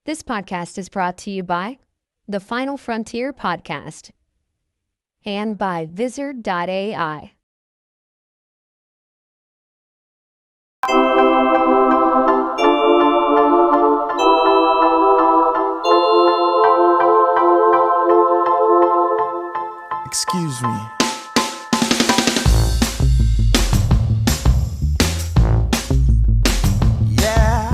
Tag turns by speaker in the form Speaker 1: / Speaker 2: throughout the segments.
Speaker 1: This podcast is brought to you by the Final Frontier Podcast and by Vizard.ai.
Speaker 2: Excuse me. Yeah.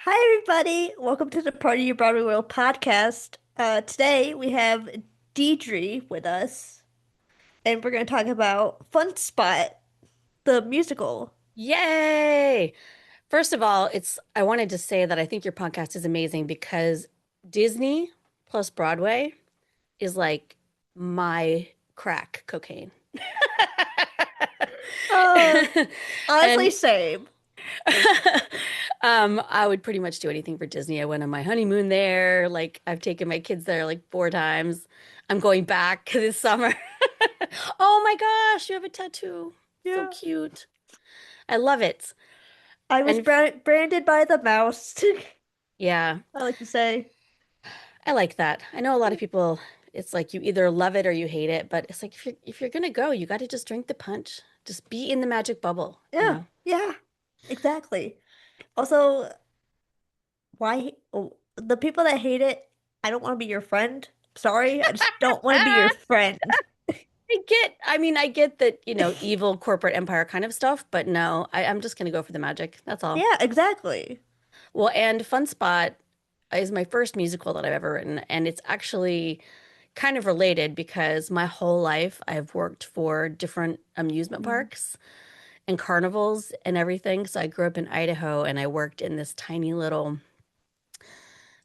Speaker 3: Hi, everybody. Welcome to the Part of Your Broadway World podcast. Today we have Deidre with us, and we're going to talk about Fun Spot, the musical.
Speaker 4: Yay! First of all, I wanted to say that I think your podcast is amazing because Disney plus Broadway is like my crack cocaine.
Speaker 3: Honestly,
Speaker 4: And
Speaker 3: same.
Speaker 4: I would pretty much do anything for Disney. I went on my honeymoon there. Like I've taken my kids there like 4 times. I'm going back this summer. Oh my gosh, you have a tattoo. So
Speaker 3: Yeah.
Speaker 4: cute. I love it.
Speaker 3: I was
Speaker 4: And
Speaker 3: branded by the mouse,
Speaker 4: yeah.
Speaker 3: I like to say.
Speaker 4: I like that. I know a lot of people, it's like you either love it or you hate it, but it's like if you're gonna go, you got to just drink the punch. Just be in the magic bubble, you
Speaker 3: Yeah,
Speaker 4: know?
Speaker 3: yeah, exactly. Also, the people that hate it, I don't want to be your friend. Sorry, I just don't want to be your friend.
Speaker 4: I get that, evil corporate empire kind of stuff, but no, I'm just gonna go for the magic. That's all.
Speaker 3: Yeah, exactly.
Speaker 4: Well, and Fun Spot is my first musical that I've ever written, and it's actually kind of related because my whole life I've worked for different amusement
Speaker 3: Mm.
Speaker 4: parks and carnivals and everything. So I grew up in Idaho and I worked in this tiny little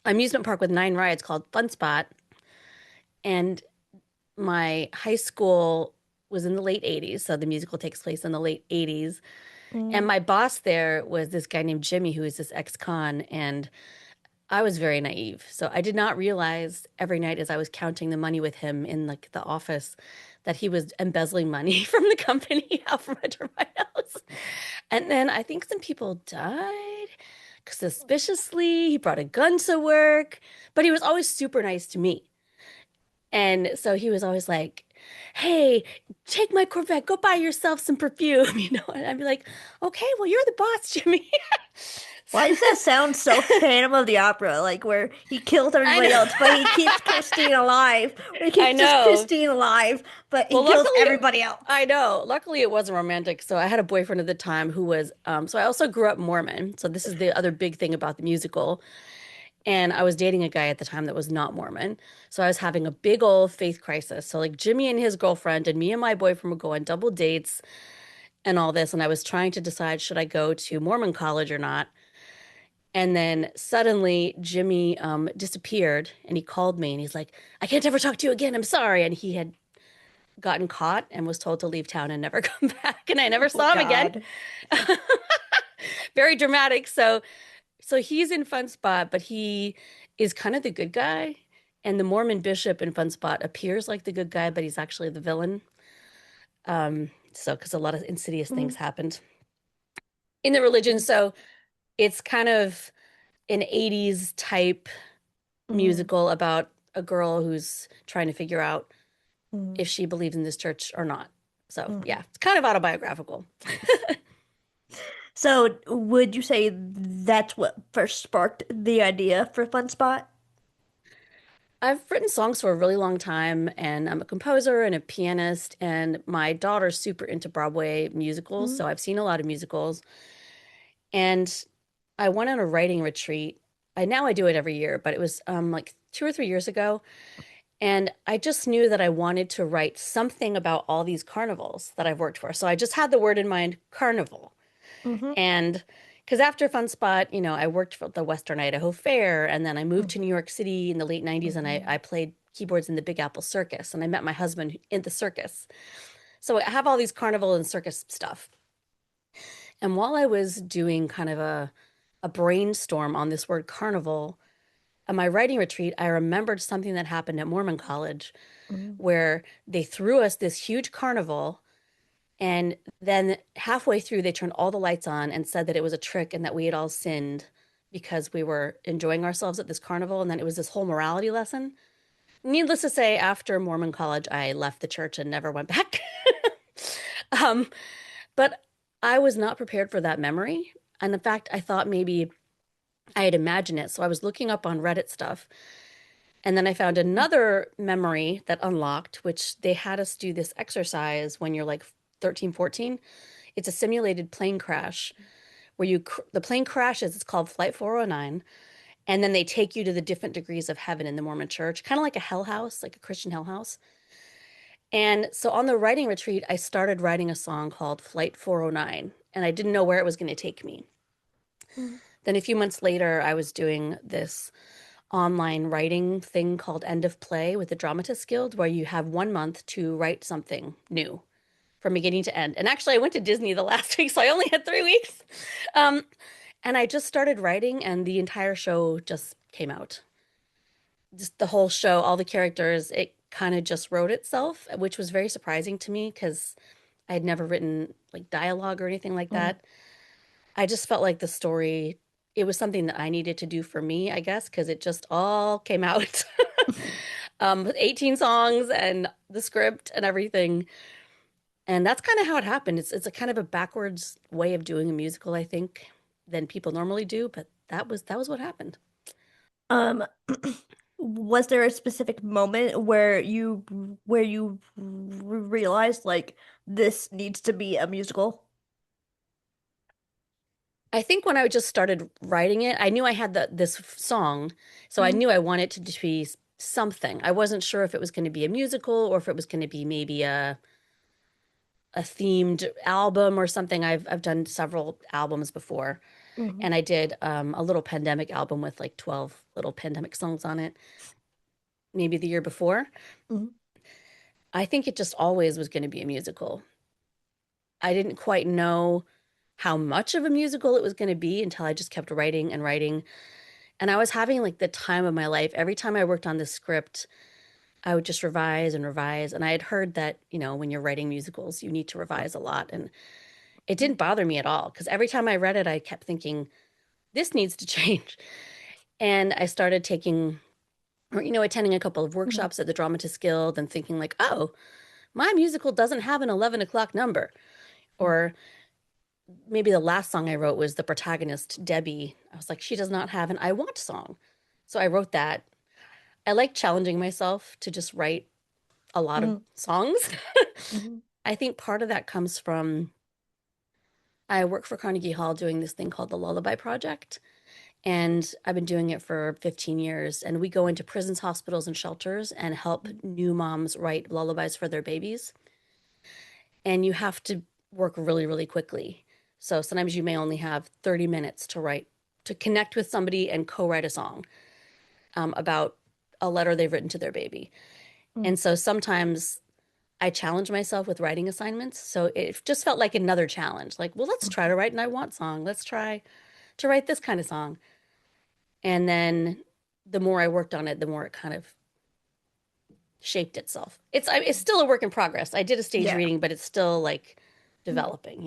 Speaker 4: amusement park with 9 rides called Fun Spot. And my high school was in the late 80s. So the musical takes place in the late 80s. And
Speaker 3: Mm.
Speaker 4: my boss there was this guy named Jimmy, who is this ex-con. And I was very naive. So I did not realize every night as I was counting the money with him in like the office that he was embezzling money from the company out from under my house. And then I think some people died suspiciously. He brought a gun to work, but he was always super nice to me. And so he was always like, "Hey, take my Corvette, go buy yourself some perfume," And I'd be like, "Okay, well, you're the boss, Jimmy."
Speaker 3: Why does that sound so Phantom of the Opera? Like where he kills
Speaker 4: I
Speaker 3: everybody
Speaker 4: know.
Speaker 3: else, but he keeps Christine alive. Or he
Speaker 4: I
Speaker 3: keeps just
Speaker 4: know.
Speaker 3: Christine alive, but he
Speaker 4: Well,
Speaker 3: kills
Speaker 4: luckily,
Speaker 3: everybody else.
Speaker 4: I know. Luckily, it wasn't romantic. So I had a boyfriend at the time who was, so I also grew up Mormon. So this is the other big thing about the musical. And I was dating a guy at the time that was not Mormon. So I was having a big old faith crisis. So like Jimmy and his girlfriend and me and my boyfriend would go on double dates and all this. And I was trying to decide, should I go to Mormon college or not? And then suddenly Jimmy disappeared and he called me and he's like, "I can't ever talk to you again. I'm sorry." And he had gotten caught and was told to leave town and never come back. And I never
Speaker 3: Oh
Speaker 4: saw him again.
Speaker 3: God.
Speaker 4: Very dramatic. So he's in Fun Spot, but he is kind of the good guy. And the Mormon bishop in Fun Spot appears like the good guy, but he's actually the villain. So because a lot of insidious
Speaker 3: Mm,
Speaker 4: things happened in the religion.
Speaker 3: mm,
Speaker 4: So it's kind of an 80s type
Speaker 3: mm,
Speaker 4: musical about a girl who's trying to figure out
Speaker 3: mm,
Speaker 4: if she believes in this church or not. So
Speaker 3: mm.
Speaker 4: yeah, it's kind of autobiographical.
Speaker 3: So would you say that's what first sparked the idea for Fun Spot?
Speaker 4: I've written songs for a really long time, and I'm a composer and a pianist, and my daughter's super into Broadway musicals,
Speaker 3: Mm,
Speaker 4: so I've seen a lot of musicals. And I went on a writing retreat. I do it every year, but it was like 2 or 3 years ago. And I just knew that I wanted to write something about all these carnivals that I've worked for. So I just had the word in mind, carnival.
Speaker 3: hmm
Speaker 4: And Because after Fun Spot, I worked for the Western Idaho Fair, and then I moved to New
Speaker 3: Mhm.
Speaker 4: York City in the late 90s, and I
Speaker 3: Mhm.
Speaker 4: played keyboards in the Big Apple Circus, and I met my husband in the circus. So I have all these carnival and circus stuff. And while I was doing kind of a brainstorm on this word carnival, at my writing retreat, I remembered something that happened at Mormon College
Speaker 3: Mhm.
Speaker 4: where they threw us this huge carnival. And then halfway through, they turned all the lights on and said that it was a trick and that we had all sinned because we were enjoying ourselves at this carnival. And then it was this whole morality lesson. Needless to say, after Mormon college, I left the church and never went back. um, but I was not prepared for that memory. And in fact, I thought maybe I had imagined it. So I was looking up on Reddit stuff. And then I found another memory that unlocked, which they had us do this exercise when you're like 13, 14. It's a simulated plane crash where the plane crashes. It's called Flight 409. And then they take you to the different degrees of heaven in the Mormon church, kind of like a hell house, like a Christian hell house. And so on the writing retreat, I started writing a song called Flight 409, and I didn't know where it was going to take me.
Speaker 3: Mhm.
Speaker 4: Then a few months later, I was doing this online writing thing called End of Play with the Dramatists Guild, where you have 1 month to write something new from beginning to end. And actually, I went to Disney the last week, so I only had 3 weeks. Um, and I just started writing, and the entire show just came out. Just the whole show, all the characters, it kind of just wrote itself, which was very surprising to me because I had never written like dialogue or anything like
Speaker 3: Mhm.
Speaker 4: that. I just felt like the story, it was something that I needed to do for me, I guess, because it just all came out. 18 songs and the script and everything. And that's kind of how it happened. It's a kind of a backwards way of doing a musical, I think, than people normally do, but that was what happened.
Speaker 3: Um, was there a specific moment where you realized like this needs to be a musical?
Speaker 4: I think when I just started writing it, I knew I had this song, so I
Speaker 3: Mhm.
Speaker 4: knew I wanted it to be something. I wasn't sure if it was going to be a musical or if it was going to be maybe a themed album or something. I've done several albums before,
Speaker 3: Mhm.
Speaker 4: and I did a little pandemic album with like 12 little pandemic songs on it, maybe the year before.
Speaker 3: Mhm.
Speaker 4: I think it just always was going to be a musical. I didn't quite know how much of a musical it was going to be until I just kept writing and writing. And I was having like the time of my life. Every time I worked on the script, I would just revise and revise. And I had heard that, when you're writing musicals, you need to revise a lot. And it didn't bother me at all because every time I read it, I kept thinking, this needs to change. And I started taking, or, attending a couple of
Speaker 3: Mhm.
Speaker 4: workshops at the Dramatists Guild and thinking, like, oh, my musical doesn't have an 11 o'clock number. Or maybe the last song I wrote was the protagonist, Debbie. I was like, she does not have an I want song. So I wrote that. I like challenging myself to just write a lot of
Speaker 3: Mhm.
Speaker 4: songs.
Speaker 3: Mhm.
Speaker 4: I think part of that comes from I work for Carnegie Hall doing this thing called the Lullaby Project. And I've been doing it for 15 years. And we go into prisons, hospitals, and shelters and help new moms write lullabies for their babies. And you have to work really, really quickly. So sometimes you may only have 30 minutes to connect with somebody and co write a song about a letter they've written to their baby.
Speaker 3: Mhm.
Speaker 4: And so sometimes I challenge myself with writing assignments. So it just felt like another challenge. Like, well, let's try to write an I want song. Let's try to write this kind of song. And then the more I worked on it, the more it kind of shaped itself. It's still a work in progress. I did a stage
Speaker 3: Yeah.
Speaker 4: reading, but it's still like developing.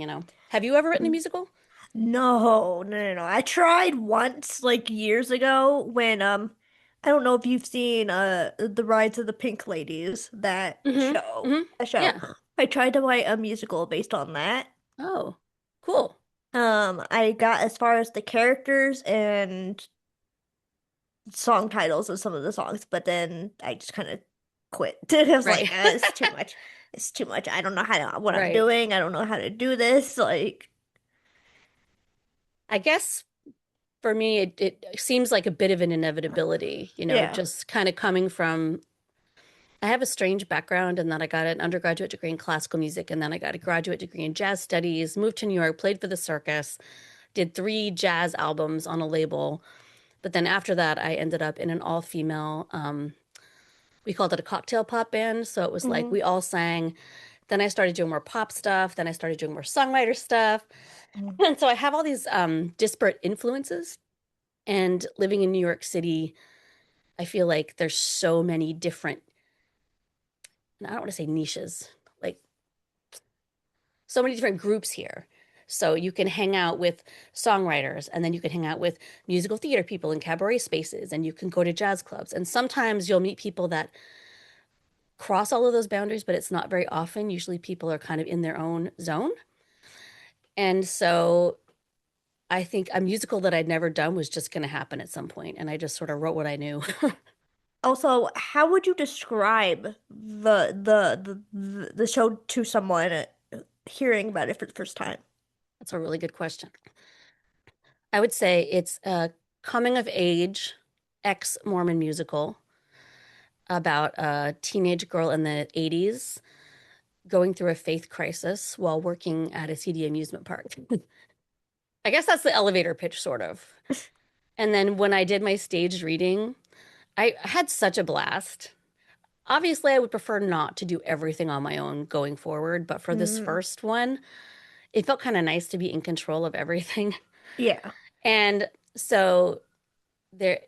Speaker 4: Have you ever written a
Speaker 3: Mhm.
Speaker 4: musical?
Speaker 3: No, no, no, no. I tried once, like years ago, when I don't know if you've seen The Rise of the Pink Ladies, that
Speaker 4: Mm-hmm.
Speaker 3: show.
Speaker 4: Mm-hmm.
Speaker 3: That show.
Speaker 4: Yeah.
Speaker 3: I tried to write a musical based on that.
Speaker 4: Oh, cool.
Speaker 3: I got as far as the characters and song titles of some of the songs, but then I just kind of quit. I was like,
Speaker 4: Right.
Speaker 3: it's too much. It's too much. I don't know how to what I'm
Speaker 4: Right.
Speaker 3: doing. I don't know how to do this. Like,
Speaker 4: I guess for me, it seems like a bit of an inevitability,
Speaker 3: yeah.
Speaker 4: just kind of coming from. I have a strange background in that I got an undergraduate degree in classical music and then I got a graduate degree in jazz studies, moved to New York, played for the circus, did 3 jazz albums on a label. But then after that, I ended up in an all-female, we called it a cocktail pop band. So it was like
Speaker 3: Mm-hmm.
Speaker 4: we all sang. Then I started doing more pop stuff. Then I started doing more songwriter stuff. And so I have all these disparate influences. And living in New York City, I feel like there's so many different, and I don't want to say niches, like so many different groups here. So you can hang out with songwriters, and then you can hang out with musical theater people in cabaret spaces, and you can go to jazz clubs. And sometimes you'll meet people that cross all of those boundaries, but it's not very often. Usually people are kind of in their own zone. And so I think a musical that I'd never done was just going to happen at some point, and I just sort of wrote what I knew.
Speaker 3: Also, how would you describe the show to someone hearing about it for the first time?
Speaker 4: That's a really good question. I would say it's a coming of age ex-Mormon musical about a teenage girl in the 80s going through a faith crisis while working at a CD amusement park. I guess that's the elevator pitch, sort of. And then when I did my staged reading, I had such a blast. Obviously, I would prefer not to do everything on my own going forward, but for this
Speaker 3: Mm,
Speaker 4: first one, it felt kind of nice to be in control of everything.
Speaker 3: yeah.
Speaker 4: And so there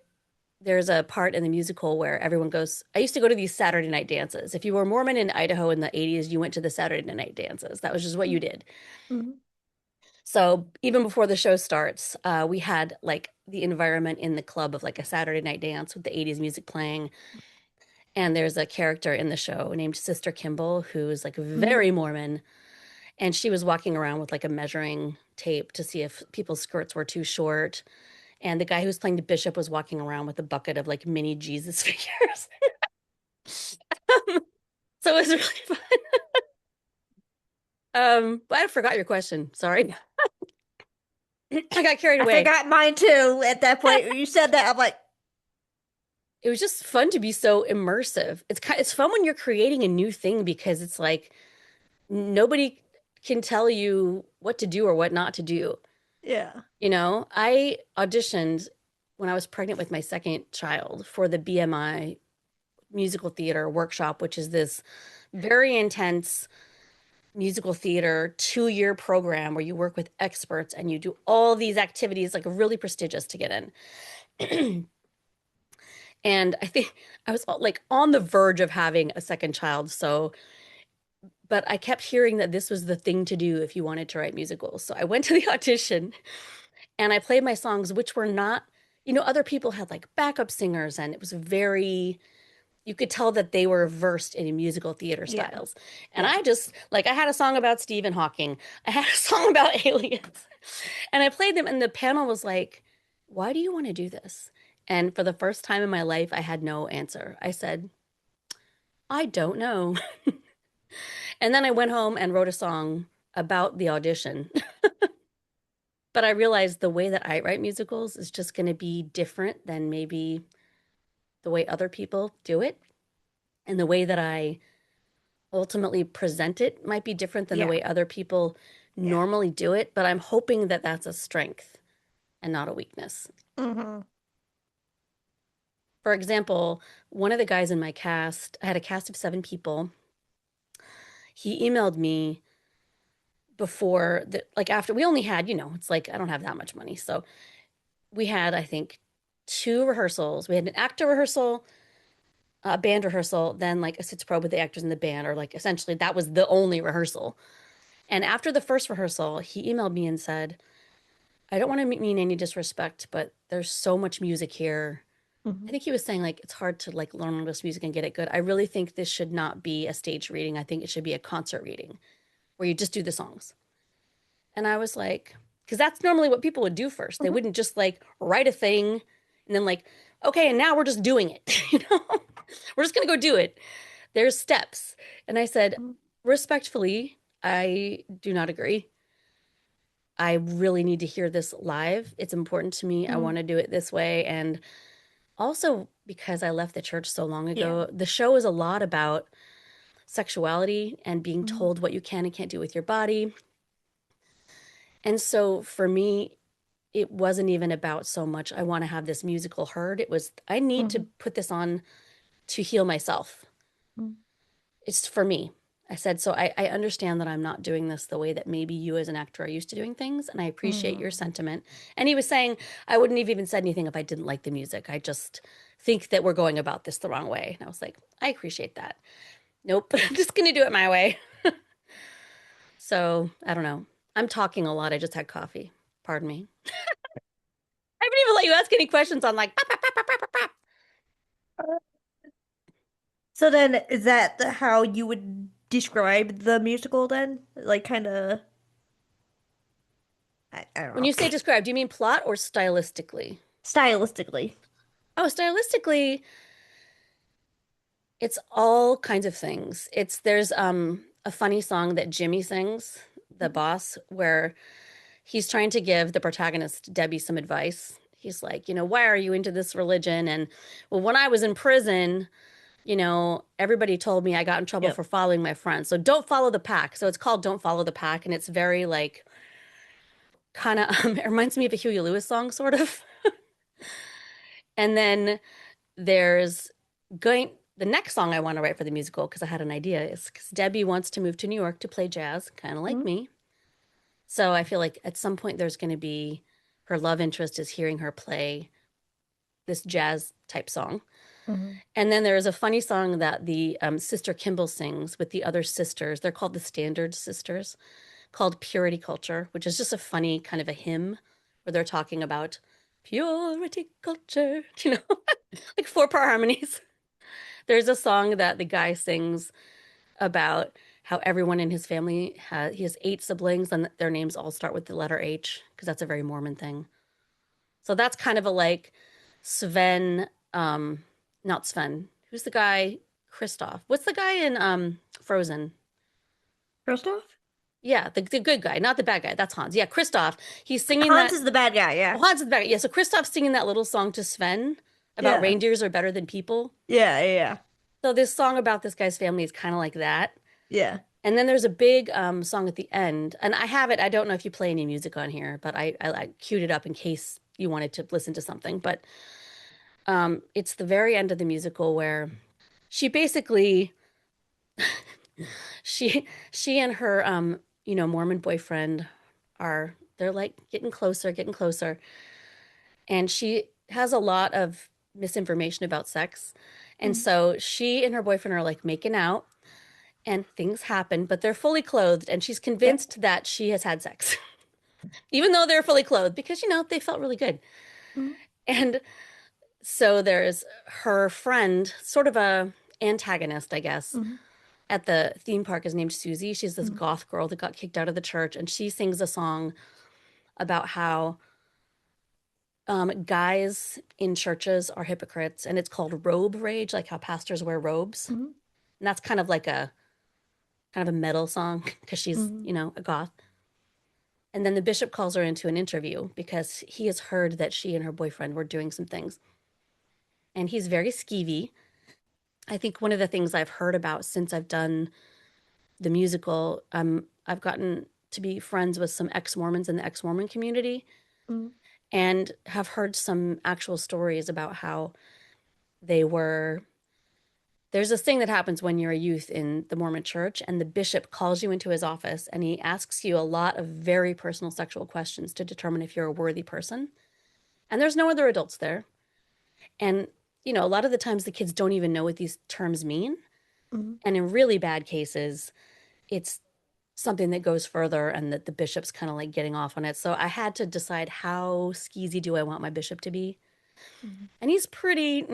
Speaker 4: there's a part in the musical where everyone goes. I used to go to these Saturday night dances. If you were Mormon in Idaho in the 80s, you went to the Saturday night dances. That was just what you did.
Speaker 3: Mm-hmm.
Speaker 4: So even before the show starts, we had like the environment in the club of like a Saturday night dance with the 80s music playing. And there's a character in the show named Sister Kimball, who is like
Speaker 3: Mm-hmm.
Speaker 4: very Mormon. And she was walking around with like a measuring tape to see if people's skirts were too short. And the guy who was playing the bishop was walking around with a bucket of like mini Jesus figures. So it was really fun. But I forgot your question. Sorry. I got carried
Speaker 3: I
Speaker 4: away.
Speaker 3: forgot mine too at that point. You said that. I'm like,
Speaker 4: It was just fun to be so immersive. It's fun when you're creating a new thing because it's like nobody can tell you what to do or what not to do.
Speaker 3: yeah.
Speaker 4: You know, I auditioned when I was pregnant with my second child for the BMI musical theater workshop, which is this very intense musical theater 2-year program where you work with experts and you do all these activities, like really prestigious to get in. And I think I was like on the verge of having a second child. So, but I kept hearing that this was the thing to do if you wanted to write musicals. So I went to the audition and I played my songs, which were not, other people had like backup singers, and it was very, you could tell that they were versed in musical theater
Speaker 3: Yeah.
Speaker 4: styles. And
Speaker 3: Yeah.
Speaker 4: I just, like, I had a song about Stephen Hawking, I had a song about aliens, and I played them, and the panel was like, why do you want to do this? And for the first time in my life, I had no answer. I said, I don't know. And then I went home and wrote a song about the audition. But I realized the way that I write musicals is just going to be different than maybe the way other people do it. And the way that I ultimately present it might be different than the
Speaker 3: Yeah.
Speaker 4: way other people
Speaker 3: Yeah.
Speaker 4: normally do it. But I'm hoping that that's a strength and not a weakness.
Speaker 3: Mm-hmm.
Speaker 4: For example, one of the guys in my cast, I had a cast of 7 people. He emailed me before the, like after we only had, it's like I don't have that much money. So we had, I think, 2 rehearsals. We had an actor rehearsal, a band rehearsal, then like a sitz probe with the actors in the band, or like essentially that was the only rehearsal. And after the first rehearsal, he emailed me and said, I don't want to mean any disrespect, but there's so much music here. I
Speaker 3: Mm-hmm.
Speaker 4: think he was saying like it's hard to like learn all this music and get it good. I really think this should not be a stage reading. I think it should be a concert reading where you just do the songs. And I was like, because that's normally what people would do first. They
Speaker 3: Mm-hmm.
Speaker 4: wouldn't just like write a thing and then like, okay, and now we're just doing it. We're just gonna go do it. There's steps. And I said, respectfully, I do not agree. I really need to hear this live. It's important to me. I
Speaker 3: Mm-hmm.
Speaker 4: want to do it this way. And also because I left the church so long
Speaker 3: Yeah.
Speaker 4: ago, the show is a lot about sexuality and being
Speaker 3: Mm-hmm.
Speaker 4: told what you can and can't do with your body. And so for me, it wasn't even about so much, I want to have this musical heard. It was, I need to
Speaker 3: Mm-hmm.
Speaker 4: put this on to heal myself. It's for me. I said, so I understand that I'm not doing this the way that maybe you as an actor are used to doing things. And I appreciate your sentiment. And he was saying, I wouldn't have even said anything if I didn't like the music. I just think that we're going about this the wrong way. And I was like, I appreciate that. Nope, I'm just going to do it my way. So I don't know. I'm talking a lot. I just had coffee. Pardon me. I haven't even let you ask any questions on like, "Pop, pop, pop, pop, pop, pop."
Speaker 3: So then, is that how you would describe the musical then? Like, kind of, I don't
Speaker 4: When
Speaker 3: know.
Speaker 4: you say describe, do you mean plot or stylistically?
Speaker 3: Stylistically.
Speaker 4: Oh, stylistically, it's all kinds of things. There's a funny song that Jimmy sings, the boss, where he's trying to give the protagonist Debbie some advice. He's like, why are you into this religion? And well, when I was in prison, everybody told me I got in trouble
Speaker 3: Yep.
Speaker 4: for following my friends. So don't follow the pack. So it's called Don't Follow the Pack. And it's very like kind of, it reminds me of a Huey Lewis song, sort of. And then there's the next song I want to write for the musical, because I had an idea, is because Debbie wants to move to New York to play jazz, kind of like
Speaker 3: Mhm.
Speaker 4: me. So I feel like at some point there's going to be her love interest is hearing her play this jazz type song.
Speaker 3: Mhm.
Speaker 4: And then there's a funny song that the sister Kimball sings with the other sisters. They're called the Standard Sisters, called Purity Culture, which is just a funny kind of a hymn where they're talking about purity culture, like four-part harmonies. There's a song that the guy sings about how everyone in his family he has 8 siblings and their names all start with the letter H because that's a very Mormon thing. So that's kind of a like Sven, not Sven. Who's the guy? Kristoff. What's the guy in Frozen?
Speaker 3: First off,
Speaker 4: Yeah, the good guy, not the bad guy. That's Hans. Yeah, Kristoff. He's singing
Speaker 3: Hans
Speaker 4: that.
Speaker 3: is the bad guy,
Speaker 4: Oh,
Speaker 3: yeah.
Speaker 4: Hans is the bad guy. Yeah, so Kristoff's singing that little song to Sven about
Speaker 3: Yeah.
Speaker 4: reindeers are better than people.
Speaker 3: Yeah, yeah,
Speaker 4: So this song about this guy's family is kind of like that.
Speaker 3: yeah.
Speaker 4: And then there's a big song at the end, and I have it. I don't know if you play any music on here, but I queued it up in case you wanted to listen to something. But it's the very end of the musical where she basically she and her Mormon boyfriend they're like getting closer, and she has a lot of misinformation about sex, and
Speaker 3: Mhm.
Speaker 4: so she and her boyfriend are like making out and things happen, but they're fully clothed, and she's
Speaker 3: Yep.
Speaker 4: convinced that she has had sex, even though they're fully clothed, because they felt really good.
Speaker 3: Mhm.
Speaker 4: And so there's her friend, sort of a antagonist, I guess,
Speaker 3: Mhm.
Speaker 4: at the theme park is named Susie. She's this
Speaker 3: Mhm.
Speaker 4: goth girl that got kicked out of the church, and she sings a song about how guys in churches are hypocrites, and it's called robe rage, like how pastors wear robes.
Speaker 3: Mhm.
Speaker 4: And that's kind of a metal song because she's,
Speaker 3: Mhm.
Speaker 4: a goth. And then the bishop calls her into an interview because he has heard that she and her boyfriend were doing some things. And he's very skeevy. I think one of the things I've heard about since I've done the musical, I've gotten to be friends with some ex-Mormons in the ex-Mormon community
Speaker 3: Mhm.
Speaker 4: and have heard some actual stories about how they were. There's this thing that happens when you're a youth in the Mormon church, and the bishop calls you into his office and he asks you a lot of very personal sexual questions to determine if you're a worthy person. And there's no other adults there. And, a lot of the times the kids don't even know what these terms mean.
Speaker 3: Mhm.
Speaker 4: And in really bad cases, it's something that goes further and that the bishop's kind of like getting off on it. So I had to decide how skeezy do I want my bishop to be.
Speaker 3: Mhm.
Speaker 4: And he's pretty,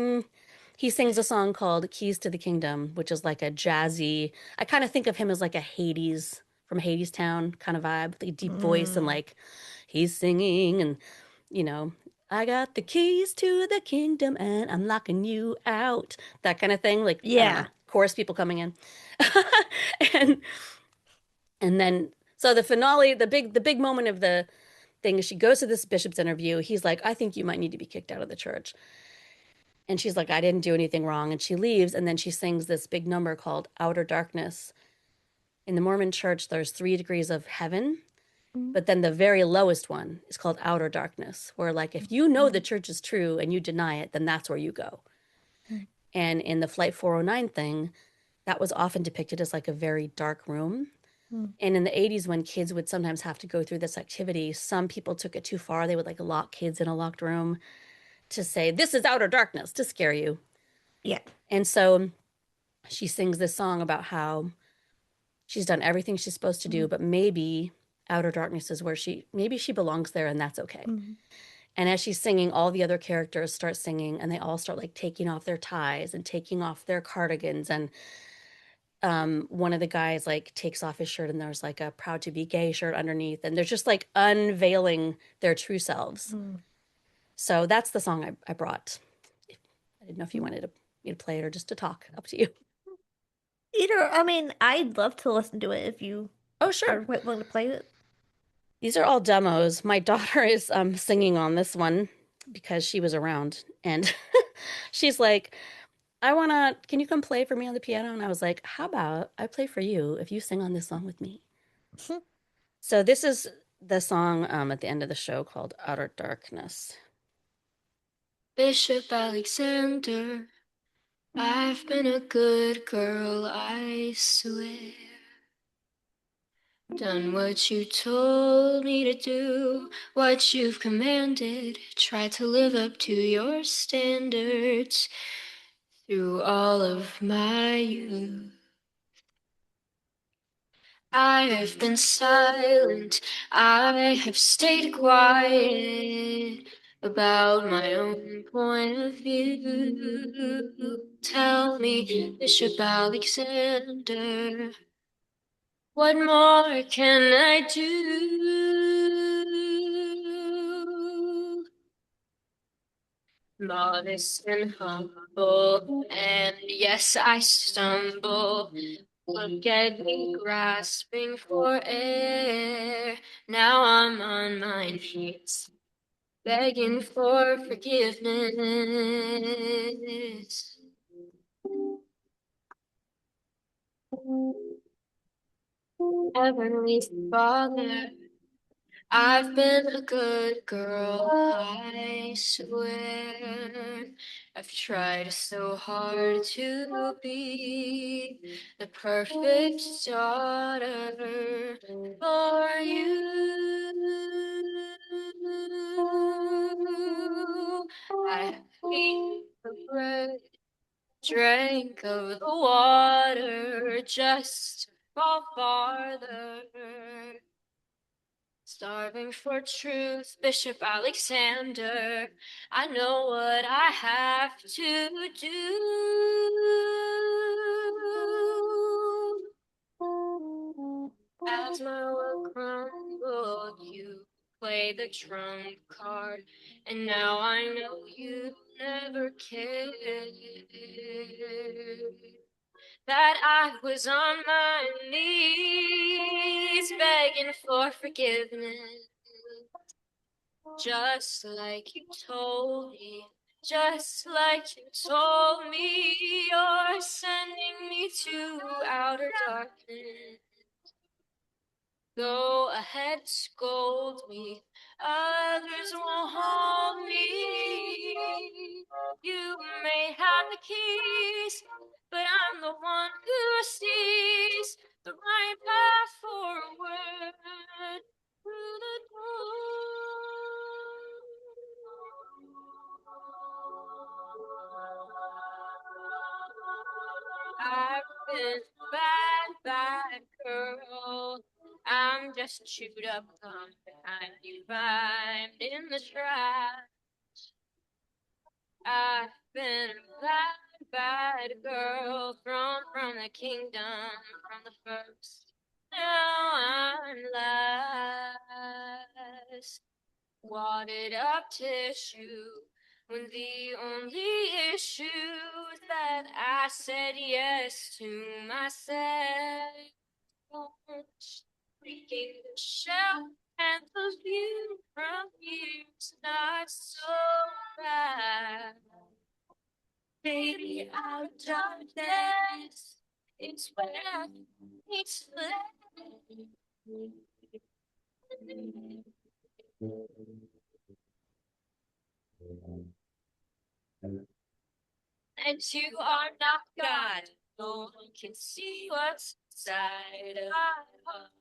Speaker 4: he sings a song called Keys to the Kingdom, which is like a jazzy, I kind of think of him as like a Hades from Hades Town kind of vibe, like a deep voice and
Speaker 3: Mhm.
Speaker 4: like he's singing and, you know, I got the keys to the kingdom and I'm locking you out. That kind of thing. Like, I don't know,
Speaker 3: Yeah.
Speaker 4: chorus people coming in. and and then so the finale, the big moment of the thing is she goes to this bishop's interview. He's like, I think you might need to be kicked out of the church. And she's like, I didn't do anything wrong. And she leaves. And then she sings this big number called Outer Darkness. In the Mormon church, there's 3 degrees of heaven. But then the very lowest one is called outer darkness, where like if you know the church is true and you deny it, then that's where you go. And in the Flight 409 thing, that was often depicted as like a very dark room. And in the 80s, when kids would sometimes have to go through this activity, some people took it too far. They would like lock kids in a locked room to say, this is outer darkness, to scare you.
Speaker 3: Yeah.
Speaker 4: And so she sings this song about how she's done everything she's supposed to do, but maybe outer darkness is where maybe she belongs there, and that's okay. And as she's singing, all the other characters start singing, and they all start like taking off their ties and taking off their cardigans. And one of the guys like takes off his shirt, and there's like a proud to be gay shirt underneath, and they're just like unveiling their true selves. So that's the song I brought. I didn't know if you wanted me to play it or just to talk. Up to you.
Speaker 3: Either, I mean, I'd love to listen to it if you
Speaker 4: Oh,
Speaker 3: are
Speaker 4: sure.
Speaker 3: willing to play it.
Speaker 4: These are all demos. My daughter is singing on this one because she was around, and she's like, can you come play for me on the piano? And I was like, how about I play for you if you sing on this song with me? So this is the song at the end of the show called Outer Darkness.
Speaker 5: Bishop Alexander, I've been a good girl, I swear. Done what you told me to do, what you've commanded, tried to live up to your standards through all of my youth. I have been silent, I have stayed quiet about my own point of view. Tell me, Bishop Alexander, what more can I do? Modest and humble, and yes, I stumble. Look at me grasping for air. Now I'm on my knees, begging for forgiveness. Heavenly Father, I've been a good girl, I swear. I've tried so hard to be the perfect daughter for you. I ate the bread, drank of the water, just to fall farther. Starving for truth, Bishop Alexander, I know what I have to do. As my world crumbled, you play the trump card, and now I know you never cared. That I was on my knees begging for forgiveness, just like you told me, just like you told me, you're sending me to outer darkness. Go ahead, scold me, others won't hold me. You may have the keys, but I'm the one who sees the right path forward through the door. I've been bad girl. I'm just chewed up gum behind you, vibed in the trash. I've been a bad girl thrown from the kingdom from the first. Now I'm last. Wadded up tissue when the only issue is that I said yes to myself. Breaking the shell and the view from here's not so bad. Baby, out of darkness, it's where it's led. And you are not God. No one can see what's inside of my heart.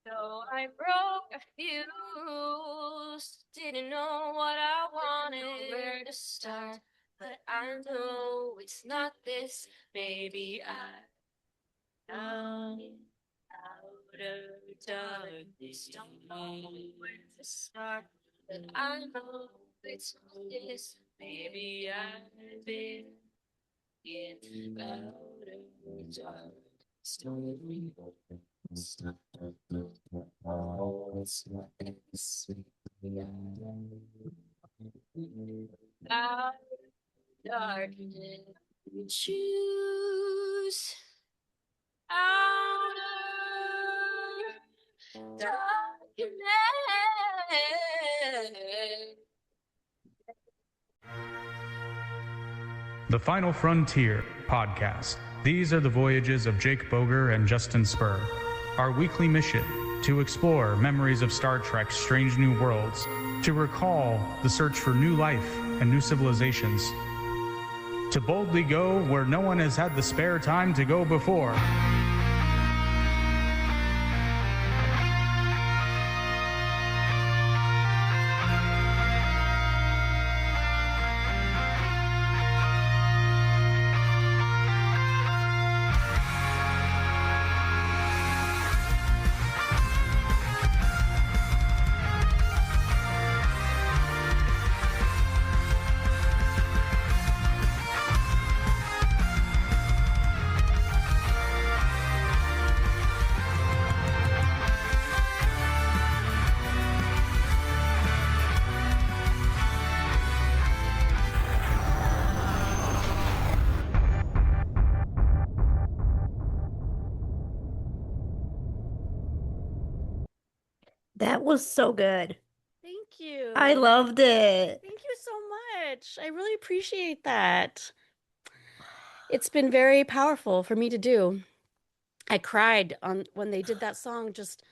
Speaker 5: So I broke a fuse. Didn't know what I wanted, where to start. But I know it's not this. Maybe I'm out of darkness. Don't know where to start. But I know it's not this. Maybe I've been in out of darkness. Out of darkness. Choose out of darkness.
Speaker 6: The Final Frontier podcast. These are the voyages of Jake Boger and Justin Spur. Our weekly mission to explore memories of Star Trek's strange new worlds, to recall the search for new life and new civilizations, to boldly go where no one has had the spare time to go before.
Speaker 3: That was so good.
Speaker 4: Thank you.
Speaker 3: I loved it.
Speaker 4: Thank you so much. I really appreciate that. It's been very powerful for me to do. I cried on when they did that song, just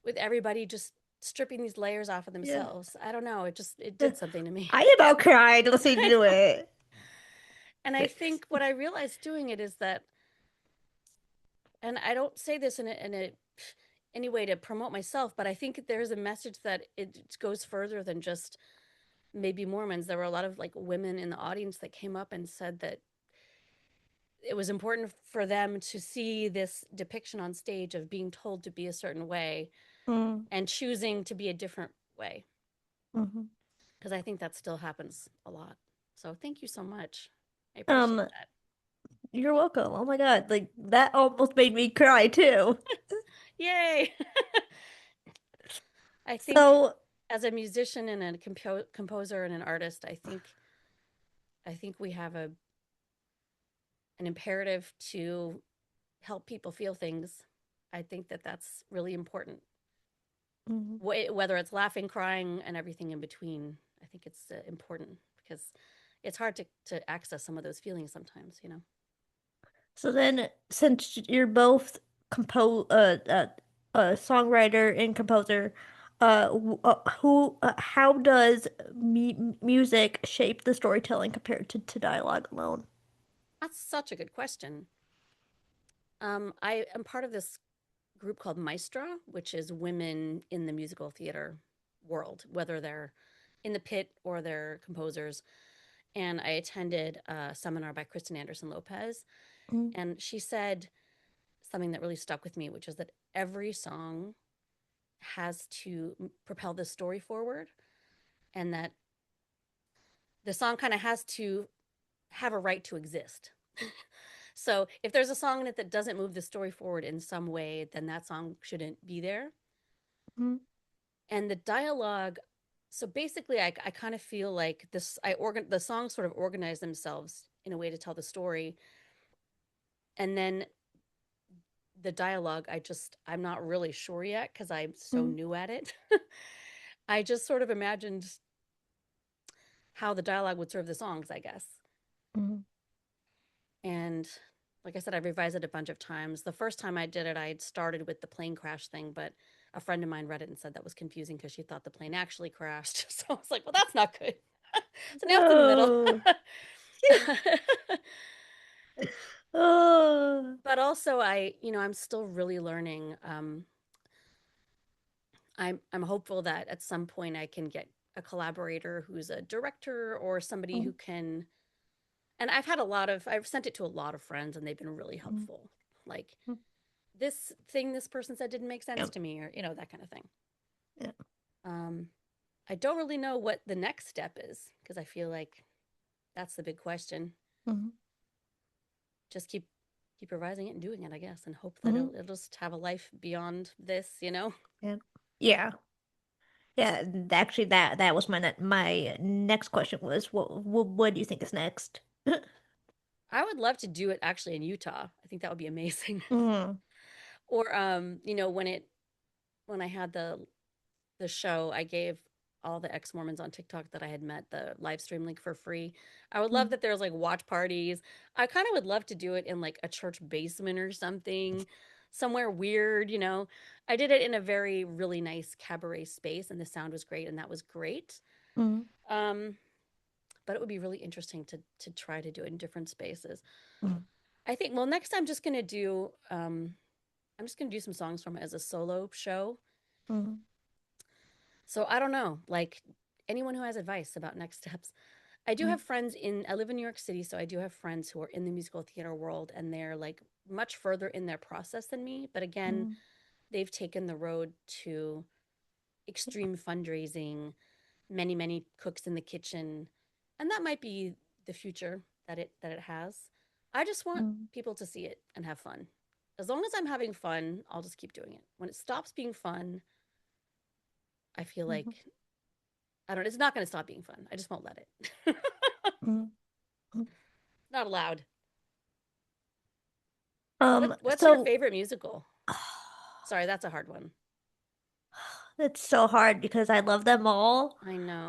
Speaker 4: with everybody just stripping these layers off of themselves. I don't know. It did something to me.
Speaker 3: I about cried listening to it.
Speaker 4: And I think what I realized doing it is that, and I don't say this in any way to promote myself, but I think there's a message that it goes further than just maybe Mormons. There were a lot of like women in the audience that came up and said that it was important for them to see this depiction on stage of being told to be a certain way and choosing to be a different way. Because I think that still happens a lot. So thank you so much. I appreciate that.
Speaker 3: You're welcome. Oh my God. Like that almost made me cry too.
Speaker 4: Yay. I think
Speaker 3: So
Speaker 4: as a musician and a composer and an artist, I think we have an imperative to help people feel things. I think that that's really important. Whether it's laughing, crying, and everything in between, I think it's important because it's hard to access some of those feelings sometimes, you know.
Speaker 3: So then, since you're both songwriter and composer, how does music shape the storytelling compared to dialogue alone?
Speaker 4: That's such a good question. I am part of this group called Maestra, which is women in the musical theater world, whether they're in the pit or they're composers. And I attended a seminar by Kristen Anderson Lopez, and she said something that really stuck with me, which is that every song has to propel the story forward, and that the song kind of has to have a right to exist. So if there's a song in it that doesn't move the story forward in some way, then that song shouldn't be there. And the dialogue, so basically I kind of feel like the songs sort of organize themselves in a way to tell the story. And then the dialogue, I'm not really sure yet because I'm so new at it. I just sort of imagined how the dialogue would serve the songs, I guess. And like I said, I've revised it a bunch of times. The first time I did it, I had started with the plane crash thing, but a friend of mine read it and said that was confusing because she thought the plane actually crashed. So I was like, well, that's not good. So now it's in the middle.
Speaker 3: Oh. Oh.
Speaker 4: But also I'm still really learning. I'm hopeful that at some point I can get a collaborator who's a director or somebody who can, and I've sent it to a lot of friends and they've been really helpful. Like, this thing this person said didn't make sense
Speaker 3: Yep.
Speaker 4: to me, or that kind of thing.
Speaker 3: Yeah.
Speaker 4: I don't really know what the next step is because I feel like that's the big question.
Speaker 3: Mhm.
Speaker 4: Just keep revising it and doing it, I guess, and hope that it'll just have a life beyond this.
Speaker 3: Yeah. Yeah. Yeah. Actually, that was my next question was what do you think is next?
Speaker 4: I would love to do it actually in Utah. I think that would be amazing.
Speaker 3: Mhm.
Speaker 4: Or when I had the show, I gave all the ex-Mormons on TikTok that I had met the live stream link for free. I would love that there's like watch parties. I kind of would love to do it in like a church basement or something, somewhere weird. I did it in a very really nice cabaret space and the sound was great and that was great.
Speaker 3: Mhm.
Speaker 4: But it would be really interesting to try to do it in different spaces.
Speaker 3: Mhm.
Speaker 4: I think, well, next I'm just gonna do I'm just gonna do some songs from it as a solo show.
Speaker 3: Mhm.
Speaker 4: So I don't know, like anyone who has advice about next steps. I do have friends I live in New York City, so I do have friends who are in the musical theater world and they're like much further in their process than me. But again, they've taken the road to extreme fundraising, many, many cooks in the kitchen. And that might be the future that it has. I just want people to see it and have fun. As long as I'm having fun, I'll just keep doing it. When it stops being fun, I feel like it's not going to stop being fun. I just won't let it.
Speaker 3: Mhm.
Speaker 4: Not allowed. What's your
Speaker 3: So
Speaker 4: favorite musical? Sorry, that's a hard one.
Speaker 3: it's so hard because I love them all.
Speaker 4: I know.